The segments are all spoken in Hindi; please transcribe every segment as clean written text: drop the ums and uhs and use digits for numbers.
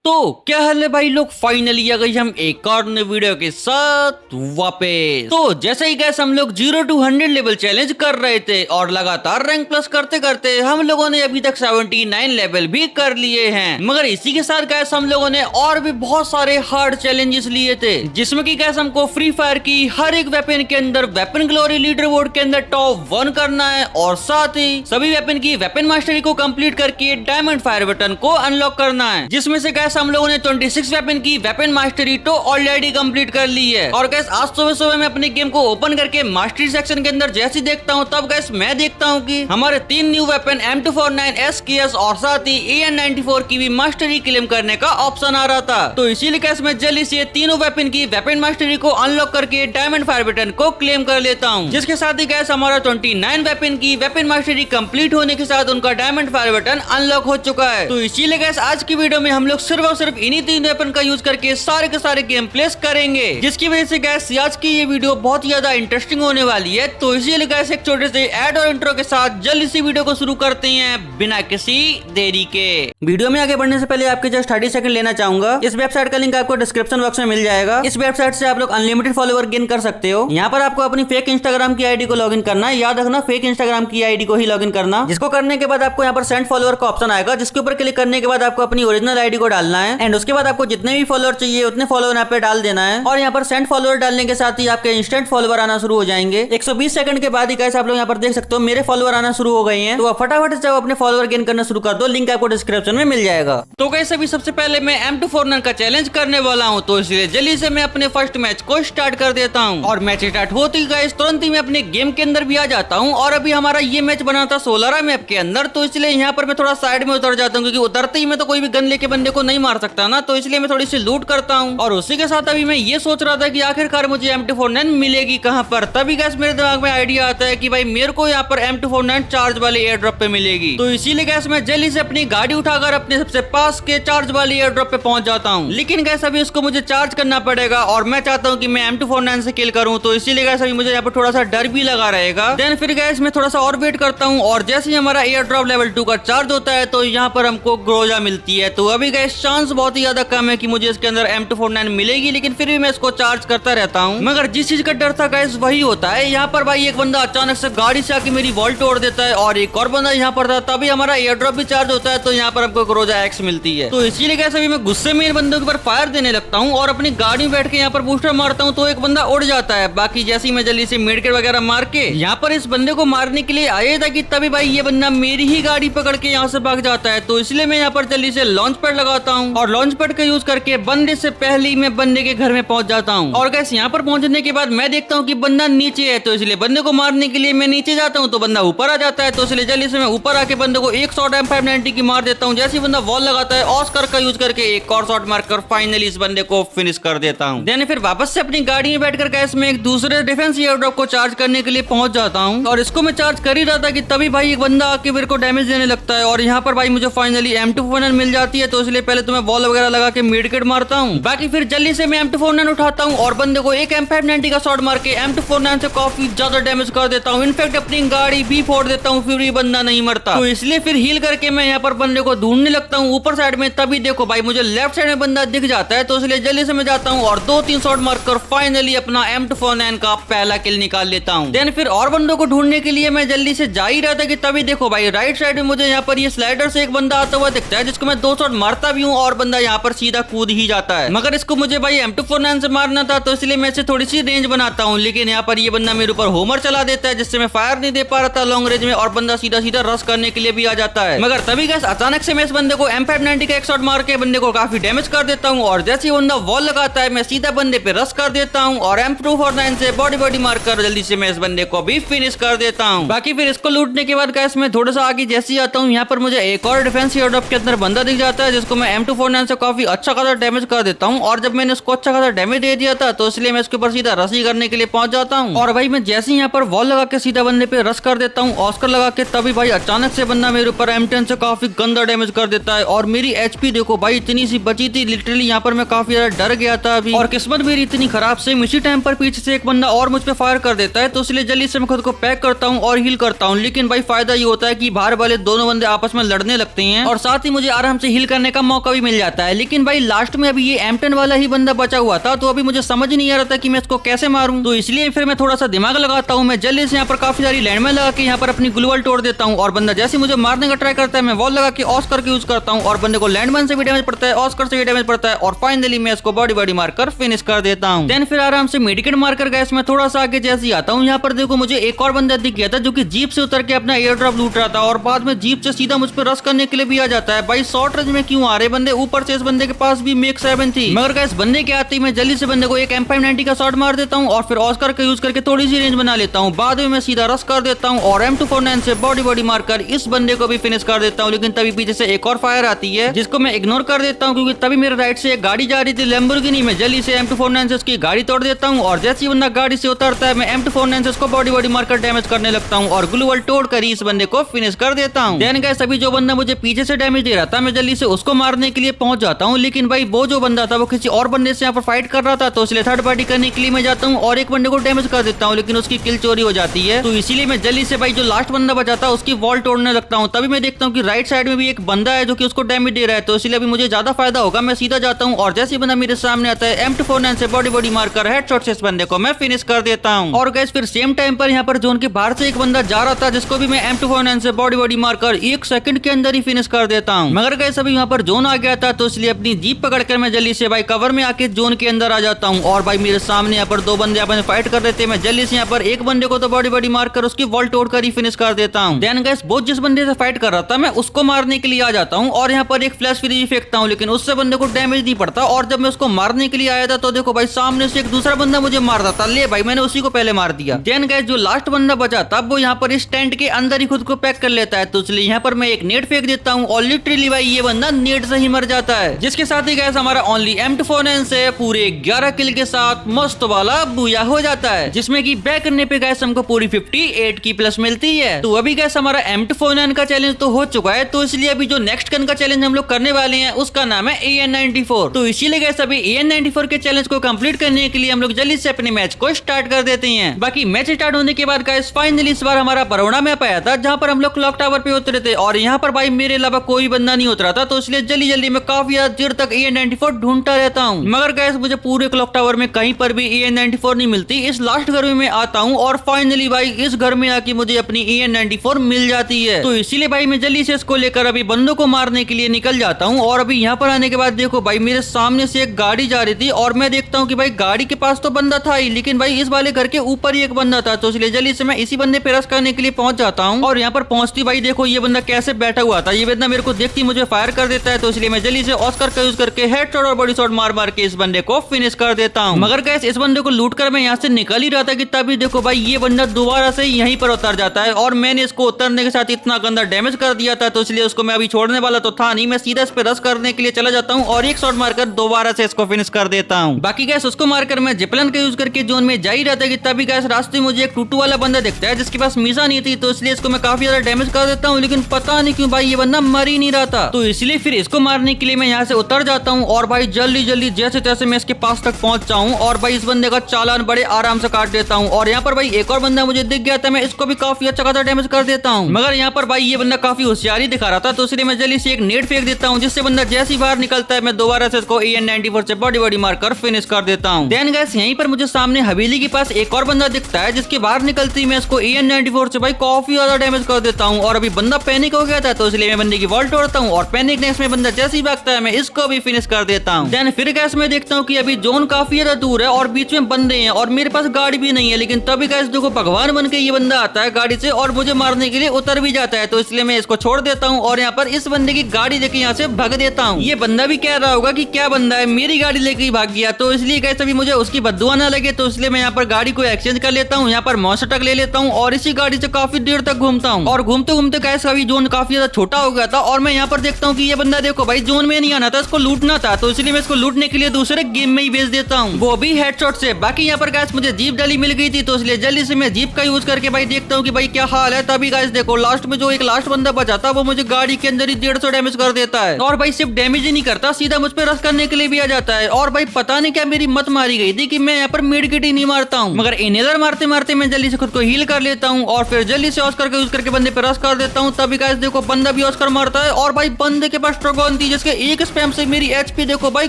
तो क्या हाल है भाई लोग, फाइनली आ गई हम एक और नए वीडियो के साथ वापस। तो जैसे ही गैस हम लोग 0 to 100 लेवल चैलेंज कर रहे थे और लगातार रैंक प्लस करते करते हम लोगों ने अभी तक 79 लेवल भी कर लिए हैं। मगर इसी के साथ गैस हम लोगों ने और भी बहुत सारे हार्ड चैलेंजेस लिए थे, जिसमें की गैस हमको फ्री फायर की हर एक वेपन के अंदर वेपन ग्लोरी लीडर बोर्ड के अंदर टॉप 1 करना है और साथ ही सभी वेपन की वेपन मास्टरी को कंप्लीट करके डायमंड फायर बटन को अनलॉक करना है, जिसमें से गैस हम लोगों ने 26 वेपन की वेपन मास्टरी तो ऑलरेडी कंप्लीट कर ली है। और गैस आज सुबह सुबह मैं अपने गेम को ओपन करके मास्टरी सेक्शन के अंदर जैसे देखता हूँ तब गैस मैं देखता हूँ कि हमारे 3 न्यू वेपन M249 SKS और साथ ही AN94 की भी मास्टरी क्लेम करने का ऑप्शन आ रहा था। तो इसीलिए गैस मैं जल्दी से तीनों वेपन की वेपन मास्टरी को अनलॉक करके डायमंड फायर बटन को क्लेम कर लेता हूँ, जिसके साथ ही गैस हमारा 29 वेपन की वेपन मास्टरी कंप्लीट होने के साथ उनका डायमंड फायर बटन अनलॉक हो चुका है। तो इसीलिए गैस आज की वीडियो में हम लोग सिर्फ और सिर्फ इन्हीं 3 वेपन का यूज करके सारे के सारे गेम प्लेस करेंगे, जिसकी वजह से गैस आज की ये वीडियो बहुत ही ज्यादा इंटरेस्टिंग होने वाली है। तो इसीलिए गैस एक छोटे से एड और इंट्रो के साथ जल्दी सी वीडियो को शुरू करते हैं बिना किसी देरी के। वीडियो में आगे बढ़ने से पहले आपके जस्ट 30 सेकंड लेना चाहूंगा। इस वेबसाइट का लिंक आपको डिस्क्रिप्शन बॉक्स में मिल जाएगा। इस वेबसाइट से आप लोग अनलिमिटेड फॉलोवर गेन कर सकते हो। यहाँ पर आपको अपनी फेक इंस्टाग्राम की आईडी को लॉगिन करना है, याद रखना फेक इंस्टाग्राम की आईडी को ही लॉगिन करना, जिसको करने के बाद आपको यहाँ पर सेंड फॉलोवर का ऑप्शन आएगा, जिसके ऊपर क्लिक करने के बाद आपको अपनी ओरिजिनल आईडी को डालना है एंड उसके बाद आपको जितने भी फॉलोअर चाहिए उतने फॉलोअर यहाँ पे डाल देना है। और यहाँ पर सेंड फॉलोअर डालने के साथ ही आपके इंस्टेंट फॉलोअर आना शुरू हो जाएंगे। 120 सेकंड के बाद ही गाइस आप लोग यहाँ पर देख सकते हो मेरे फॉलोअर आना शुरू हो गए हैं। तो आप फटाफट से अपने फॉलोअर गेन करना शुरू कर दो, लिंक आपको डिस्क्रिप्शन में मिल जाएगा। तो गाइस अभी सबसे पहले मैं M249 का चैलेंज करने वाला हूँ, तो इसलिए जल्दी से मैं अपने फर्स्ट मैच को स्टार्ट कर देता हूँ। और मैच स्टार्ट होते ही गाइस तुरंत ही मैं अपने गेम के अंदर भी आ जाता हूँ। और अभी हमारा ये मैच बना था 16 मैप के अंदर, तो इसलिए यहाँ पर मैं थोड़ा साइड में उतर जाता हूँ, क्योंकि उतरते ही मैं तो कोई भी गन लेके बंदे को नहीं मार सकता ना, तो इसलिए मैं थोड़ी सी लूट करता हूँ। और उसी के साथ अभी मैं ये सोच रहा था कि आखिरकार मुझे M249 मिलेगी कहाँ पर। तभी गैस मेरे दिमाग में आइडिया आता है कि भाई मेरे को यहाँ पर M249 चार्ज वाले एयर ड्रॉप पे मिलेगी। तो इसीलिए गैस मैं जल्दी से अपनी गाड़ी उठाकर अपने सबसे पास के चार्ज वाले एयर ड्रॉप पे पहुंच जाता हूँ। लेकिन गैस अभी इसको मुझे चार्ज करना पड़ेगा और मैं चाहता हूँ कि मैं M249 से किल करूँ, तो इसीलिए गैस अभी मुझे यहाँ पर थोड़ा सा डर भी लगा रहेगा। देन फिर गैस मैं थोड़ा सा और वेट करता हूँ और जैसे ही हमारा एयर ड्रॉप लेवल 2 का चार्ज होता है तो यहाँ पर हमको ग्रोजा मिलती है। तो अभी गैस चांस बहुत ही ज्यादा कम है कि मुझे इसके अंदर M249 मिलेगी, लेकिन फिर भी मैं इसको चार्ज करता रहता हूँ। मगर जिस चीज का डर था गैस वही होता है। यहाँ पर भाई एक बंदा अचानक से गाड़ी से आके मेरी वॉल तोड़ देता है और एक और बंदा यहाँ पर था, तभी हमारा एयर ड्रॉप भी चार्ज होता है, तो यहाँ पर हमको ग्रोजा एक्स मिलती है। तो इसीलिए गैस अभी मैं गुस्से में इन बंदों के ऊपर फायर देने लगता हूँ और अपनी गाड़ी में बैठ के यहाँ पर बूस्टर मारता हूँ, तो एक बंदा उड़ जाता है। बाकी जैसे ही मैं जल्दी से मेडकिट वगैरह मार के यहाँ पर इस बंदे को मारने के लिए आया था कि तभी भाई ये बंदा मेरी ही गाड़ी पकड़ के यहाँ से भाग जाता है। तो इसलिए मैं यहाँ पर जल्दी से लॉन्च पैड लगाता हूँ और लॉन्च पैड का यूज करके बंदे से पहले ही मैं बंदे के घर में पहुंच जाता हूँ। और गैस यहाँ पर पहुंचने के बाद मैं देखता हूँ कि बंदा नीचे है, तो इसलिए बंदे को मारने के लिए मैं नीचे जाता हूँ, तो बंदा ऊपर आ जाता है। तो इसलिए जल्दी से मैं ऊपर आके बंदे को एक शॉट M590 की मार देता हूँ। जैसे ही बंदा वॉल लगाता है ऑस्कर का यूज करके एक और शॉट मारकर फाइनली इस बंदे को फिनिश कर देता हूँ। देन फिर वापस से अपनी गाड़ी में बैठकर गैस में एक दूसरे डिफेंस एयर ड्रॉप को चार्ज करने के लिए पहुंच जाता हूँ। और इसको मैं चार्ज कर ही रहा था कि तभी भाई एक बंदा आके मेरे को डैमेज देने लगता है और यहाँ पर भाई मुझे फाइनली M249 मिल जाती है। तो इसलिए पहले तो मैं वॉल वगैरह लगा के मेडकिट मारता हूँ, बाकी फिर जल्दी से मैं M249 उठाता हूँ और बंदे को एक M590 का शॉट मार के M249 से काफी ज्यादा डैमेज कर देता हूँ। इनफैक्ट अपनी गाड़ी भी फोड़ देता हूँ, फिर भी बंदा नहीं मरता। तो इसलिए फिर हील करके मैं यहाँ पर बंदे को ढूंढने लगता हूँ ऊपर साइड में। तभी देखो भाई मुझे लेफ्ट साइड में बंदा दिख जाता है, तो इसलिए जल्दी से मैं जाता हूँ और 2-3 शॉट मारकर फाइनली अपना M249 का पहला किल निकाल लेता हूँ। देन फिर और बंदों को ढूंढने के लिए मैं जल्दी से जा ही रहा था कि तभी देखो भाई राइट साइड में मुझे यहाँ पर ये स्लाइडर से एक बंदा आता हुआ दिखता है, जिसको मैं 2 शॉट मारता भी हूँ और बंदा यहाँ पर सीधा कूद ही जाता है। मगर इसको मुझे भाई M249 से मारना था, तो इसलिए मैं इसे थोड़ी सी रेंज बनाता हूँ, लेकिन यहाँ पर ये बंदा मेरे ऊपर होमर चला देता है, जिससे मैं फायर नहीं दे पा रहा था लॉन्ग रेंज में और बंदा सीधा सीधा रश करने के लिए भी आ जाता है। मगर तभी गैस अचानक से मैं इस बंदे को M590 का एक शॉट मार के बंदे को काफी डैमेज कर देता हूँ और जैसे ही बंदा वॉल लगाता है मैं सीधा बंदे पे रश कर देता हूँ और M249 से बॉडी मारकर जल्दी से मैं इस बंदे को भी फिनिश कर देता हूँ। बाकी फिर इसको लूटने के बाद गैस मैं थोड़ा सा आगे जैसे ही आता हूँ, यहाँ पर मुझे एक और डिफेंस एयर ड्रॉप के अंदर बंदा दिख जाता है, जिसको मैं M249 से काफी अच्छा खासा डैमेज कर देता हूँ। और जब मैंने उसको अच्छा खासा डैमेज दे दिया था, तो इसलिए मैं इसके ऊपर सीधा रशी करने के लिए पहुंच जाता हूँ। और भाई मैं जैसे ही यहाँ पर वॉल लगा के सीधा बंदे पे रश कर देता हूँ ऑस्कर लगा के, तभी भाई अचानक से बंदा मेरे ऊपर M10 से काफी गंदा डैमेज कर देता है और मेरी HP देखो भाई इतनी सी बची थी, लिटरली यहाँ पर मैं काफी ज्यादा डर गया था अभी। और किस्मत मेरी इतनी खराब से इसी टाइम पर पीछे से एक बंदा और मुझ पे फायर कर देता है, तो इसलिए जल्दी से मैं खुद को पैक करता हूँ और हील करता हूँ। लेकिन भाई फायदा ये होता है कि बाहर वाले दोनों बंदे आपस में लड़ने लगते हैं और साथ ही मुझे आराम से हील करने का मौका भी मिल जाता है। लेकिन भाई लास्ट में अभी ये M10 वाला ही बंदा बचा हुआ था, तो अभी मुझे समझ नहीं आ रहा था कि मैं इसको कैसे मारूं। तो इसलिए फिर मैं थोड़ा सा दिमाग लगाता हूँ, मैं जल्दी से यहाँ पर काफी सारी लैंडमाइन लगा के यहाँ पर अपनी ग्लूवॉल तोड़ देता हूँ, और बंदा जैसे मुझे मारने का ट्राई करता है मैं वॉल लगा के ऑस्कर के यूज करता हूँ, और बंदे को लैंडमाइन से भी डैमेज पड़ता है, ऑस्कर से भी डैमेज पड़ता है, और फाइनली मैं इसको बॉडी मारकर फिनिश कर देता हूँ। देन फिर आराम से मेडिकेट मारकर गैस मैं थोड़ा सा आगे जैसे आता हूँ, यहाँ पर देखो मुझे एक और बंदा दिख गया था जो कि जीप से उतर के अपना एयर ड्रॉप लूट रहा था, और बाद में जीप से सीधा मुझ पर रश करने के लिए भी आ जाता है। भाई शॉर्ट रेंज में क्यों आ रहे बंदे, ऊपर से इस बंदे के पास भी मेक 7 थी, मगर गैस बंदे के आते ही मैं जल्दी से बंदे को एक M590 का शॉट मार देता हूँ, और फिर ऑस्कर का यूज करके थोड़ी सी रेंज बना लेता हूँ। बाद में मैं सीधा रश कर देता हूँ और M249 से बॉडी मारकर इस बंदे को भी फिनिश कर देता हूँ। लेकिन तभी पीछे से एक और फायर आती है जिसको मैं इग्नोर कर देता हूँ, क्योंकि तभी मेरे राइट से एक गाड़ी जा रही थी लैम्बोर्गिनी में। जल्दी से M249 से उसकी गाड़ी तोड़ देता हूँ, और जैसे ही बंदा गाड़ी से उतरता है मैं M249 से उसको बॉडी मारकर डैमेज करने लगता हूँ, और ग्लूवॉल तोड़ कर इस बंदे को फिनिश कर देता हूँ। देन गाइस अभी जो बंदा मुझे पीछे से डैमेज दे रहा था मैं जल्दी से उसको मारने के लिए पहुंच जाता हूँ। लेकिन भाई वो जो बंदा था वो किसी और बंदे से यहाँ पर फाइट कर रहा था, तो इसलिए थर्ड पार्टी करने के लिए मैं जाता हूँ और एक बंदे को डैमेज कर देता हूँ, लेकिन उसकी किल चोरी हो जाती है। तो इसीलिए मैं जल्दी से भाई जो लास्ट बंदा बचा था उसकी वॉल तोड़ने लगता हूँ। तभी मैं देखता हूँ कि राइट साइड में भी एक बंदा है जो कि उसको डैमेज दे रहा है, तो इसलिए अभी मुझे ज्यादा फायदा होगा। मैं सीधा जाता हूँ और जैसे बंदा मेरे सामने आता है M249 से बॉडी मारकर हेडशॉट से इस बंदे को मैं फिनिश कर देता हूँ। और गैस फिर सेम टाइम पर यहाँ पर जोन के बाहर से एक बंदा जा रहा था जिसको भी मैं M249 से बॉडी मारकर 1 सेकंड के अंदर ही फिनिश कर देता हूँ। मगर गैस अभी यहाँ पर जोन आ गया था, तो इसलिए अपनी जीप पकड़कर मैं जल्दी से भाई कवर में आके जोन के अंदर आ जाता हूँ। और भाई मेरे सामने यहाँ पर 2 बंदे आपस में फाइट कर रहे थे, मैं जल्दी से यहाँ पर एक बंदे को तो बॉडी मारकर उसकी वॉल तोड़कर ही फिनिश कर देता हूँ। देन गैस वो जिस बंदे से फाइट कर रहा था मैं उसको मारने के लिए आ जाता हूँ, और यहाँ पर एक फ्लैश फ्रीज फेंकता हूँ, लेकिन उससे बंदे को डैमेज नहीं पड़ता। और जब मैं उसको मारने के लिए आया था तो देखो भाई सामने से एक दूसरा बंदा मुझे मार रहा था, ले भाई मैंने उसी को पहले मार दिया। देन गैस जो लास्ट बंदा बचा था वो यहाँ पर इस टेंट के अंदर ही खुद को पैक कर लेता है, तो इसलिए यहाँ पर मैं एक नेट फेंक देता हूँ, और लिटरली भाई ये बंदा नेट से ही मर जाता है, जिसके साथ ही गैस हमारा ओनली M249 से पूरे 11 किल के साथ मस्त वाला बूया हो जाता है, जिसमें कि बैक करने पे गैस हमको पूरी 58 की प्लस मिलती है। तो अभी गैस हमारा M249 का चैलेंज तो हो चुका है, तो इसलिए अभी जो नेक्स्ट गन का चैलेंज हम लोग करने वाले हैं उसका नाम है AN94। तो इसीलिए गैस अभी AN94 के चैलेंज को कंप्लीट करने के लिए हम लोग जल्दी से अपने मैच को स्टार्ट कर देते हैं। बाकी मैच स्टार्ट होने के बाद गैस फाइनली इस बार हमारा बरोड़ा मैप आया था, जहाँ पर हम लोग क्लॉक टावर पे उतरे थे, और यहाँ पर भाई मेरे अलावा कोई बंदा नहीं उतरा था, तो इसलिए जल्दी मैं काफी देर तक AN94 ढूंढता रहता हूँ। मगर गैस मुझे पूरे क्लॉक टावर में कहीं पर भी AN94 नहीं मिलती। इस लास्ट घर में मैं आता हूँ और फाइनली भाई इस घर में आके मुझे अपनी AN94 मिल जाती है। तो इसीलिए भाई मैं जल्दी से इसको लेकर अभी बंदों को मारने के लिए निकल जाता हूँ। और अभी यहाँ पर आने के बाद देखो भाई मेरे सामने से एक गाड़ी जा रही थी, और मैं देखता हूँ कि भाई गाड़ी के पास तो बंदा था ही, लेकिन भाई इस वाले घर के ऊपर ही एक बंदा था, तो इसलिए जल्दी से मैं इसी बंदे पे रश करने के लिए पहुंच जाता हूँ। और यहाँ पर पहुंचती भाई देखो ये बंदा कैसे बैठा हुआ था, ये बंदा मेरे को देखती मुझे फायर कर देता है, तो इसलिए मैं जल्दी से ऑस्कर का यूज करके हेडशॉट और बॉडी शॉट मार के इस बंदे को फिनिश कर देता हूँ। मगर गैस इस बंदे को लूट कर मैं यहाँ से निकल ही रहा था कि तभी देखो भाई ये बंदा दोबारा से यहीं पर उतर जाता है, और मैंने इसको उतरने के साथ इतना गंदा डैमेज कर दिया था, तो इसलिए उसको मैं अभी छोड़ने वाला तो था नहीं, मैं सीधा इस पे रश करने के लिए चला जाता हूँ और एक शॉट मारकर दोबारा से इसको फिनिश कर देता हूँ। बाकी गैस उसको मारकर मैं जिपलन का यूज करके जोन में जा ही रहा था कि तभी गैस रास्ते में मुझे एक टूटू वाला बंदा दिखता है जिसके पास मीसा नहीं थी, तो इसलिए इसको मैं काफी ज्यादा डैमेज कर देता हूँ, लेकिन पता नहीं क्यों भाई ये बंदा मर ही नहीं रहा था। तो इसलिए फिर इसको मारने के लिए मैं यहाँ से उतर जाता हूँ, और भाई जल्दी जैसे तैसे मैं इसके पास तक पहुंच जाऊँ, और भाई इस बंदे का चालान बड़े आराम से काट देता हूँ। और यहाँ पर भाई एक और बंदा मुझे दिख गया था, मैं इसको भी काफी अच्छा खासा डैमेज कर देता हूँ। मगर यहाँ पर भाई ये बंदा काफी होशियारी दिखा रहा था, तो इसलिए मैं जल्दी से एक नेट फेंक देता हूँ, जिससे बंदा जैसे ही बाहर निकलता है मैं दोबारा से इसको AN94 से बॉडी मारकर फिनिश कर देता हूँ। देन गैस यहीं पर मुझे सामने हवेली के पास एक और बंदा दिखता है, जिसके बाहर निकलती मैं इसको AN94 से भाई काफी ज्यादा डैमेज कर देता हूँ। और अभी बंदा पैनिक हो गया था, तो इसलिए मैं बंदे की वॉल तोड़ता हूँ, और पैनिक नेक्स्ट में बंदा जैसे ही भागता है मैं इसको भी फिनिश कर देता हूँ। देन फिर गैस मैं देखता हूँ कि अभी जोन काफी ज्यादा दूर है और बीच में बंदे हैं, और मेरे पास गाड़ी भी नहीं है, लेकिन तभी गैस देखो भगवान बन के ये बंदा आता है गाड़ी से और मुझे मारने के लिए उतर भी जाता है, तो इसलिए मैं इसको छोड़ देता हूँ और यहाँ पर इस बंदे की गाड़ी लेके यहाँ से भाग देता हूँ। ये बंदा भी कह रहा होगा कि क्या बंदा है मेरी गाड़ी लेके ही भाग गया, तो इसलिए गैस अभी मुझे उसकी बद्दुआ ना लगे, तो इसलिए मैं यहाँ पर गाड़ी को एक्सचेंज कर लेता हूँ, यहाँ पर मॉन्स्टर ट्रक ले लेता हूँ और इसी गाड़ी से काफी देर तक घूमता हूँ। और घूमते घूमते गैस अभी जोन काफी ज्यादा छोटा हो गया था, और मैं यहाँ पर देखता हूँ कि ये बंदा देखो भाई जोन में नहीं आना था, इसको लूटना था, तो इसलिए मैं इसको लूटने के लिए दूसरे गेम में ही भेज देता हूँ, वो भी हेडशॉट से। बाकी यहाँ पर गैस मुझे जीप डाली मिल गई थी, तो इसलिए जल्दी से मैं जीप का यूज करके भाई देखता हूँ कि भाई क्या हाल है। तभी गैस देखो लास्ट में जो एक लास्ट बंदा बचा था वो मुझे गाड़ी के अंदर ही 150 डैमेज कर देता है, और भाई सिर्फ डैमेज ही नहीं करता, सीधा मुझ पर रश करने के लिए भी आ जाता है। और भाई पता नहीं क्या मेरी मत मारी गई थी कि मैं यहाँ पर मेडकिट ही नहीं मारता हूँ, मगर इनहेलर मारते मारते मैं जल्दी से खुद को हील कर लेता हूँ, और फिर जल्दी से ऑस्कर का यूज करके बंदे पे रश कर देता हूँ। तभी गैस देखो बंदा भी ऑस्कर मारता है, और भाई बंदे के पास ट्रगोन थी जिसके एक स्पैम से मेरी एचपी देखो भाई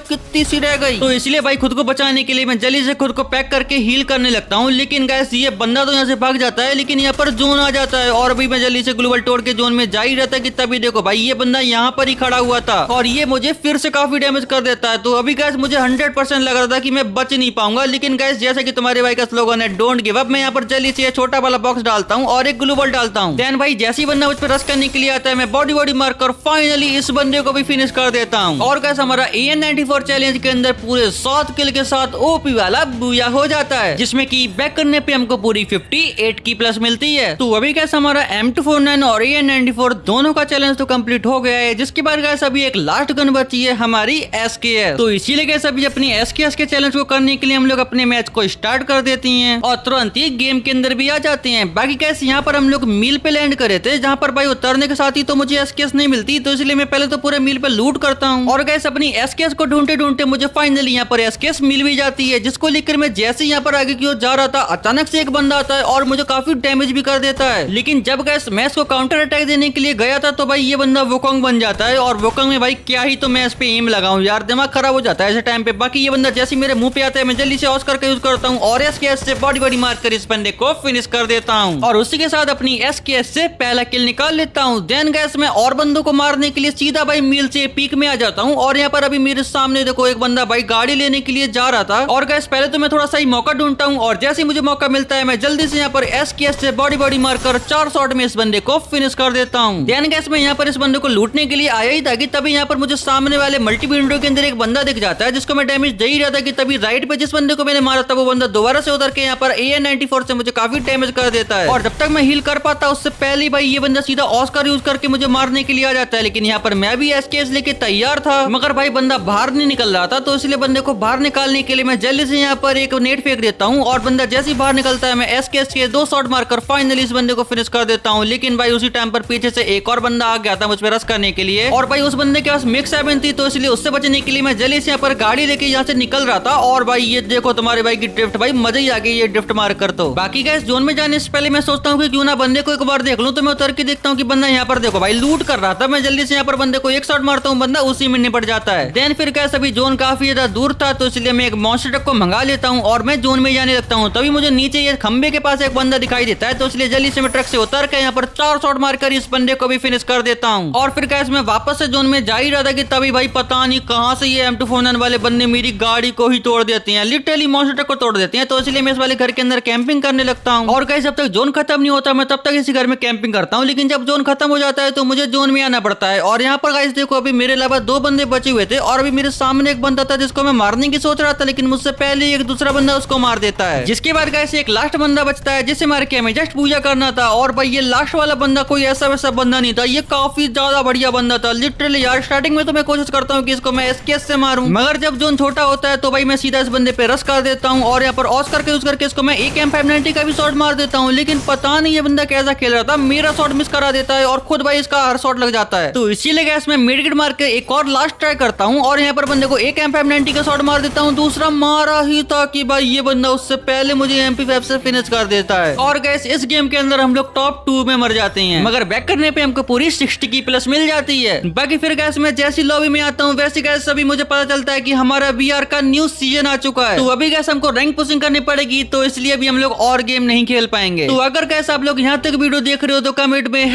कितनी सी रह गई। तो इसलिए भाई खुद को बचाने के लिए मैं जल्दी से खुद को पैक करके हील करने लगता हूँ। लेकिन गैस ये बंदा तो यहाँ से भाग जाता है, लेकिन यहाँ पर जोन आ जाता है और अभी मैं जल्दी से ग्लोबल तोड़ के जोन में जा ही रहता कि तभी देखो भाई ये बंदा यहाँ पर ही खड़ा हुआ था और ये मुझे फिर से काफी डैमेज कर देता है। तो अभी गैस मुझे 100% लग रहा था कि मैं बच नहीं पाऊंगा, लेकिन गैस जैसा कि तुम्हारे भाई का स्लोगन है डोंट गिव अप, मैं यहाँ पर जल्दी से छोटा वाला बॉक्स डालता हूँ और एक ग्लोबल डालता हूँ। देन भाई जैसी बंदा मुझ पर रश करने के लिए आता है मैं बॉडी मारकर फाइनली इस बंदे को भी फिनिश कर देता हूँ। और गैस हमारा AN94 चैलेंज के अंदर पूरे 7 किल के साथ ओपी वाला बूया हो जाता है, जिसमें की बैक करने पे हमको पूरी 58 की प्लस मिलती है। तो अभी गैस हमारा M249 और AN94 दोनों का चैलेंज तो कंप्लीट हो गया है, जिसके बाद गैस अभी एक लास्ट गन बची है हमारी SKS। तो इसीलिए गैस अभी अपनी SKS के चैलेंज को करने के लिए हम लोग अपने मैच को स्टार्ट कर देती हैं और तुरंत ही गेम के अंदर भी आ जाते हैं। बाकी गैस यहाँ पर हम लोग मील पे लैंड करे थे, जहाँ पर भाई उतरने के साथ ही तो मुझे SKS नहीं मिलती, तो इसलिए मैं पहले तो पूरे मील पे लूट करता हूँ और गैस अपनी SKS को ढूंढते ढूंढते मुझे फाइनली यहाँ पर SKS मिल भी जाती है, जिसको लेकर मैं जैसे यहाँ पर आगे की ओर जा रहा था अचानक से एक बंदा आता है और मुझे काफी डैमेज भी कर देता है। लेकिन जब गैस मैं इसको काउंटर अटैक देने के लिए गया था तो भाई ये बंदा वोकोंग बन जाता है और वोकोंग में भाई क्या ही तो मैं इस पे एम लगाऊं यार, दिमाग खराब हो जाता है ऐसे टाइम पे। बाकी ये बंदा जैसे मेरे मुंह पे आता है मैं जल्दी से ऑस करके यूज करता हूँ और SKS से बॉडी मार कर इस बंदे को फिनिश कर देता हूँ और उसी के साथ अपनी SKS से पहला किल निकाल लेता हूँ। देन गैस मैं और बंदों को मारने के लिए सीधा भाई मील से पीक में आ जाता हूँ और यहाँ पर अभी मेरे सामने देखो एक बंदा भाई गाड़ी लेने के लिए जा रहा था और गैस पहले तो मैं थोड़ा सा ही मौका ढूंढता हूँ और जैसे ही मुझे मौका मिलता है मैं जल्दी से यहाँ पर SKS से बॉडी मारकर 4 शॉट में इस बंदे को फिनिश कर देता हूँ। देन गैस मैं यहाँ पर इस बंदे को लूटने के लिए आया ही था कि तभी यहाँ पर मुझे सामने वाले मल्टी विंडो के अंदर एक बंदा दिख जाता है जिसको मैं डैमेज दे ही रहा था कि तभी राइट पे जिस बंदे को मैंने मारा था वो बंदा दोबारा से उतर के यहाँ पर AN94 से मुझे काफी डैमेज कर देता है और जब तक मैं हील कर पाता उससे पहले भाई ये बंदा सीधा ऑस्कर यूज करके मुझे मारने के लिए आ जाता है। लेकिन यहाँ पर मैं भी SKS लेके तैयार था मगर भाई बंदा बाहर नहीं निकल रहा था, तो इसलिए बंदे को बाहर निकालने के लिए मैं जल्दी से यहाँ पर एक नेट फेंक देता हूँ और बंदा जैसे ही बाहर निकलता है मैं SKS के 2 शॉट मारकर फाइनली इस बंदे को फिनिश कर देता हूँ। लेकिन भाई उसी टाइम पर पीछे से एक और बंदा आ गया था मुझ पर रश करने के लिए और भाई उस बंदे के पास मिक्स 7 थी, तो इसलिए उससे बचने के लिए मैं जल्दी से यहाँ पर गाड़ी लेके यहाँ से निकल रहा था और भाई ये देखो तुम्हारे भाई की ड्रिफ्ट, भाई मजा ही आ गई ये ड्रिफ्ट मार कर। तो बाकी गैस जोन में जाने से पहले मैं सोचता हूँ कि क्यों ना बंदे को एक बार देख लूं, तो मैं उतर के देखता हूँ कि बंदा यहाँ पर देखो भाई लूट कर रहा था। मैं जल्दी से यहाँ पर बंदे को एक शॉट मारता हूँ, बंदा उसी में निपट जाता है। देन फिर गैस अभी जोन काफी ज्यादा दूर था, तो इसलिए मैं एक मॉन्स्टर ट्रक को मंगा लेता हूँ और मैं जोन में जाने लगता हूँ। तभी मुझे नीचे ये खंबे के पास एक बंदा दिखाई देता है, तो इसलिए जल्दी से मैं ट्रक से उतर के यहाँ पर 4 शॉट मारकर इस बंदे को भी फिनिश कर देता हूँ। और फिर गैस मैं वापस से जोन में जा ही रहा था कि तभी भाई पता नहीं कहाँ से ये M249 वाले बंदे मेरी गाड़ी को ही तोड़ देते हैं, लिटरली मॉन्स्टर ट्रक को तोड़ देते हैं। तो इसलिए मैं इस वाले घर के अंदर कैंपिंग करने लगता हूँ और गैस जब तक जोन खत्म नहीं होता मैं तब तक इसी घर में कैंपिंग करता हूँ। लेकिन जब जोन खत्म हो जाता है तो मुझे जोन में आना पड़ता है और यहाँ पर गाइस देखो अभी मेरे अलावा 2 बंदे बचे हुए थे और अभी मेरे सामने एक बंदा था जिसको मैं मारने की सोच रहा था, लेकिन मुझसे पहले एक दूसरा बंदा उसको मार देता है। जिसके बाद गाइस एक लास्ट बंदा बचता है जिसे मार के हमें जस्ट पूजा करना था। और भाई ये लास्ट वाला बंदा कोई ऐसा वैसा बंदा नहीं था, ये काफी ज्यादा बढ़िया बंदा था लिटरली यार। स्टार्टिंग में तो मैं कोशिश करता हूँ कि इसको मैं SKS से मारूं, मगर जब जोन छोटा होता है तो भाई मैं सीधा इस बंदे पे रश कर देता हूँ और यहाँ पर ऑस करके यूज करके इसको मैं एक M590 का भी शॉट मार देता हूँ। लेकिन पता नहीं ये बंदा कैसा खेल रहा था, मेरा शॉट मिस करा देता है और खुद भाई इसका हर शॉट लग जाता है। तो इसीलिए गैस मैं मेडिकेट मार के एक और लास्ट ट्राई करता हूँ और यहाँ पर बंदे को एक M590 का शॉट मार देता हूँ। दूसरा मारा ही था कि भाई ये बंदा उससे पहले मुझे MP5 से फिनिश कर देता है और गैस इस गेम के अंदर हम लोग टॉप 2 में मर जाते हैं, मगर बैक करने पे हमको पूरी 60 की प्लस मिल जाती है। बाकी फिर गैस मैं जैसी लॉबी में आता हूँ वैसे गैस अभी मुझे पता चलता है कि हमारा VR का न्यू सीजन आ चुका है। तो अभी गैस हमको रैंक पुशिंग करनी पड़ेगी, तो इसलिए अभी हम लोग और गेम नहीं खेल पाएंगे। तो अगर गैस आप लोग यहाँ तक वीडियो देख रहे हो तो कमेंट में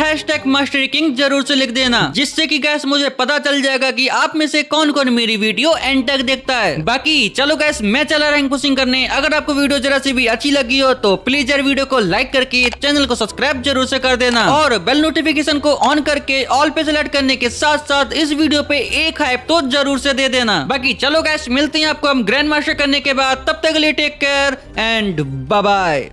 #MasteryKing जरूर से लिख देना, जिससे कि गैस मुझे पता चल जाएगा कि आप में से कौन कौन मेरी वीडियो एंड तक देखता है। बाकी चलो गैस मैं चला रैंक पुशिंग करने। अगर आपको वीडियो जरा सी भी अच्छी लगी हो तो प्लीज यार वीडियो को लाइक करके चैनल को सब्सक्राइब जरूर से कर देना और बेल नोटिफिकेशन को ऑन करके ऑल पे सेलेक्ट करने के साथ साथ इस वीडियो पे एक हाइप तो जरूर से दे देना। बाकी चलो गैस मिलते हैं आपको हम ग्रैंड मास्टर करने के बाद, तब तक के लिए take care and bye bye.